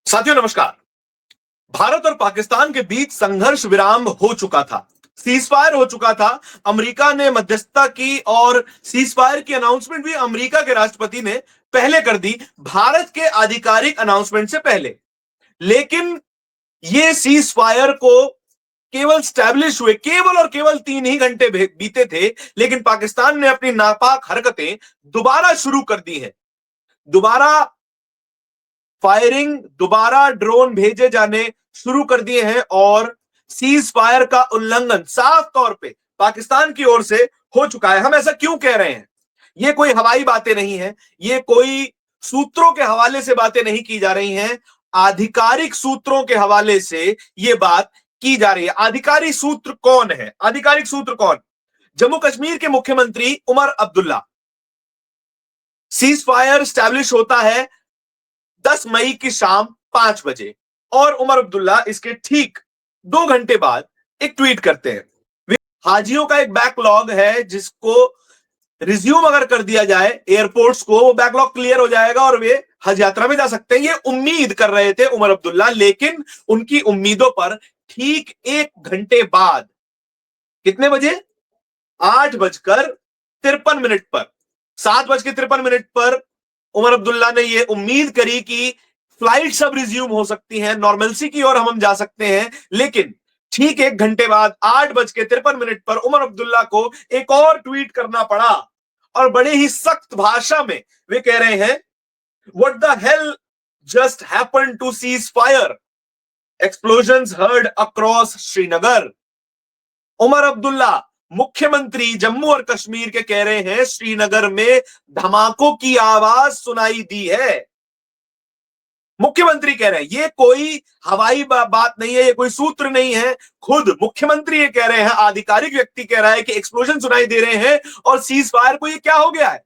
साथियों नमस्कार। भारत और पाकिस्तान के बीच संघर्ष विराम हो चुका था, सीजफायर हो चुका था। अमेरिका ने मध्यस्थता की और सीजफायर की अनाउंसमेंट भी अमेरिका के राष्ट्रपति ने पहले कर दी, भारत के आधिकारिक अनाउंसमेंट से पहले। लेकिन ये सीजफायर को केवल स्टैब्लिश हुए केवल और केवल 3 ही घंटे बीते थे, लेकिन पाकिस्तान ने अपनी नापाक हरकतें दोबारा शुरू कर दी हैं। दोबारा फायरिंग, दोबारा ड्रोन भेजे जाने शुरू कर दिए हैं और सीज फायर का उल्लंघन साफ तौर पे पाकिस्तान की ओर से हो चुका है। हम ऐसा क्यों कह रहे हैं? ये कोई हवाई बातें नहीं है, ये कोई सूत्रों के हवाले से बातें नहीं की जा रही हैं, आधिकारिक सूत्रों के हवाले से ये बात की जा रही है। आधिकारिक सूत्र कौन है? आधिकारिक सूत्र कौन? जम्मू कश्मीर के मुख्यमंत्री Omar Abdullah. Cease fire establish होता है 10 मई की शाम 5 बजे और उमर अब्दुल्ला इसके ठीक 2 घंटे बाद एक ट्वीट करते हैं। हाजियों का एक बैकलॉग है जिसको रिज्यूम अगर कर दिया जाए एयरपोर्ट्स को, वो बैकलॉग क्लियर हो जाएगा और वे हज यात्रा में जा सकते हैं। ये उम्मीद कर रहे थे उमर अब्दुल्ला, लेकिन उनकी उम्मीदों पर ठीक 1 घंटे बाद, कितने बजे? 8:53 पर, 7:53 पर उमर अब्दुल्ला ने यह उम्मीद करी कि फ्लाइट्स अब रिज्यूम हो सकती हैं, नॉर्मलसी की ओर हम जा सकते हैं। लेकिन ठीक 1 घंटे बाद 8:53 पर उमर अब्दुल्ला को एक और ट्वीट करना पड़ा और बड़े ही सख्त भाषा में वे कह रहे हैं, what the hell just happened to cease fire, explosions heard across Srinagar. Omar Abdullah मुख्यमंत्री जम्मू और कश्मीर के कह रहे हैं श्रीनगर में धमाकों की आवाज सुनाई दी है। मुख्यमंत्री कह रहे हैं, ये कोई हवाई बात नहीं है, ये कोई सूत्र नहीं है, खुद मुख्यमंत्री ये कह रहे हैं, आधिकारिक व्यक्ति कह रहा है कि एक्सप्लोजन सुनाई दे रहे हैं। और सीज फायर को ये क्या हो गया है?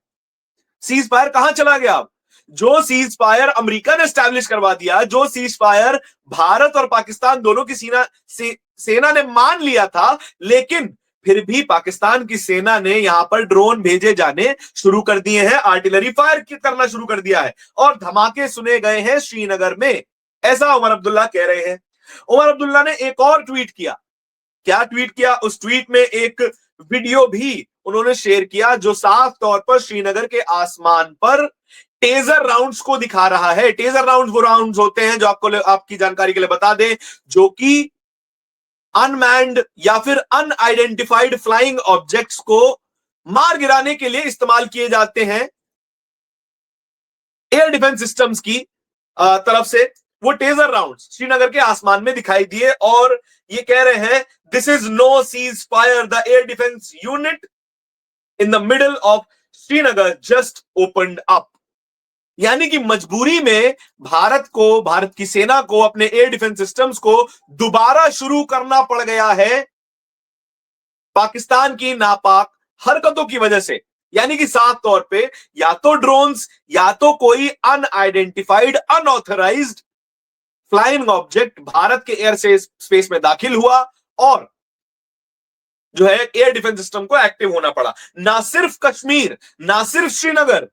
सीज फायर कहां चला गया? अब जो सीज फायर अमेरिका ने स्टैब्लिश करवा दिया, जो सीज फायर भारत और पाकिस्तान दोनों की सेना ने मान लिया था, लेकिन फिर भी पाकिस्तान की सेना ने यहां पर ड्रोन भेजे जाने शुरू कर दिए हैं, आर्टिलरी फायर करना शुरू कर दिया है और धमाके सुने गए हैं श्रीनगर में। ऐसा उमर अब्दुल्ला कह रहे हैं। उमर अब्दुल्ला ने एक और ट्वीट किया। क्या ट्वीट किया? उस ट्वीट में एक वीडियो भी उन्होंने शेयर किया जो साफ तौर पर श्रीनगर के आसमान पर टेजर राउंड्स को दिखा रहा है। टेजर राउंड्स वो राउंड्स होते हैं जो आपकी जानकारी के लिए बता दें, जो कि अनमैन्ड या फिर अनआइडेंटिफाइड फ्लाइंग ऑब्जेक्ट्स को मार गिराने के लिए इस्तेमाल किए जाते हैं एयर डिफेंस सिस्टम्स की तरफ से। वो टेजर राउंड्स श्रीनगर के आसमान में दिखाई दिए और ये कह रहे हैं, this is no cease fire, the air defence unit in the middle of Srinagar just opened up. यानी कि मजबूरी में भारत की सेना को अपने एयर डिफेंस सिस्टम्स को दोबारा शुरू करना पड़ गया है पाकिस्तान की नापाक हरकतों की वजह से। यानी कि साफ तौर पे या तो ड्रोन्स या तो कोई unidentified unauthorised flying object Bharat के एयर स्पेस में दाखिल हुआ और जो है एयर डिफेंस सिस्टम को एक्टिव होना पड़ा। ना सिर्फ कश्मीर, ना सिर्फ श्रीनगर,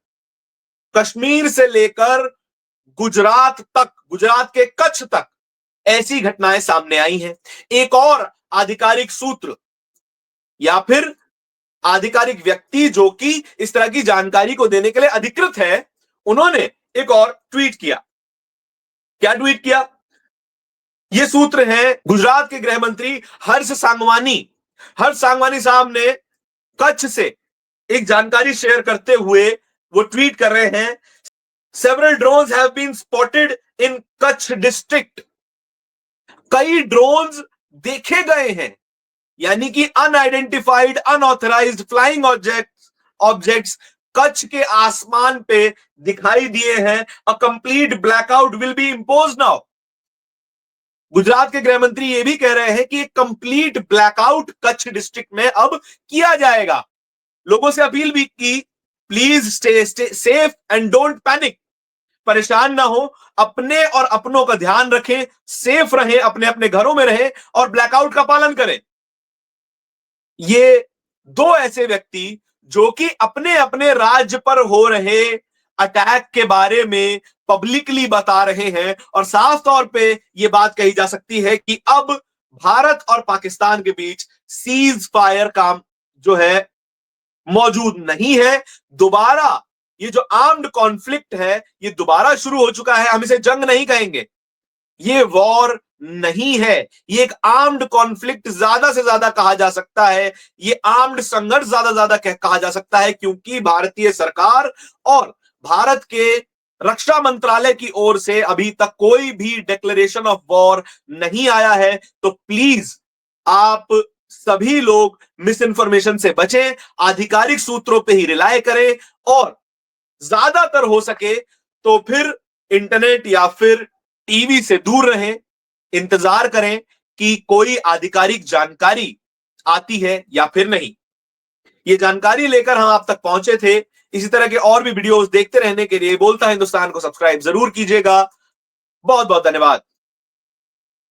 कश्मीर से लेकर गुजरात तक, गुजरात के कच्छ तक ऐसी घटनाएं सामने आई हैं। एक और आधिकारिक सूत्र या फिर आधिकारिक व्यक्ति जो कि इस तरह की जानकारी को देने के लिए अधिकृत है, उन्होंने एक और ट्वीट किया। क्या ट्वीट किया? ये सूत्र हैं गुजरात के गृह मंत्री हर्ष सांगवानी। हर्ष सांगवानी साहब ने कच्छ से एक जानकारी शेयर करते हुए वो ट्वीट कर रहे हैं, several drones have been spotted in Kutch district. कई ड्रोन्स देखे गए हैं, यानी कि unidentified unauthorised flying objects Kutch के आसमान पे दिखाई दिए हैं। A complete blackout will be impose now. Gujarat के गृह मंत्री ये भी कह रहे हैं कि एक कंप्लीट ब्लैकआउट कच्छ डिस्ट्रिक्ट में अब किया जाएगा। लोगों से अपील भी की, please stay safe and don't panic. परेशान ना हो, अपने और अपनों का ध्यान रखें, सेफ रहें, अपने अपने घरों में रहें और ब्लैकआउट का पालन करें। ये दो ऐसे व्यक्ति जो कि अपने अपने राज्य पर हो रहे अटैक के बारे में पब्लिकली बता रहे हैं और साफ तौर पे यह बात कही जा सकती है कि अब भारत और पाकिस्तान के बीच सीज फायर का जो है मौजूद नहीं है। दोबारा ये जो आर्म्ड कॉन्फ्लिक्ट है ये दोबारा शुरू हो चुका है। हम इसे जंग नहीं कहेंगे, ये वॉर नहीं है, ये एक आर्म्ड कॉन्फ्लिक्ट ज्यादा से ज्यादा कहा जा सकता है, ये आर्म्ड संघर्ष ज्यादा ज्यादा कहा जा सकता है, क्योंकि भारतीय सरकार और भारत के रक्षा मंत्रालय की ओर से अभी तक कोई भी डिक्लेरेशन ऑफ वॉर नहीं आया है। तो प्लीज आप सभी लोग मिस इन्फॉर्मेशन से बचें, आधिकारिक सूत्रों पे ही रिलाय करें और ज्यादातर हो सके तो फिर इंटरनेट या फिर टीवी से दूर रहें, इंतजार करें कि कोई आधिकारिक जानकारी आती है या फिर नहीं। ये जानकारी लेकर हम आप तक पहुंचे थे। इसी तरह के और भी वीडियोस देखते रहने के लिए बोलता हिंदुस्तान को सब्सक्राइब जरूर कीजिएगा। बहुत बहुत धन्यवाद।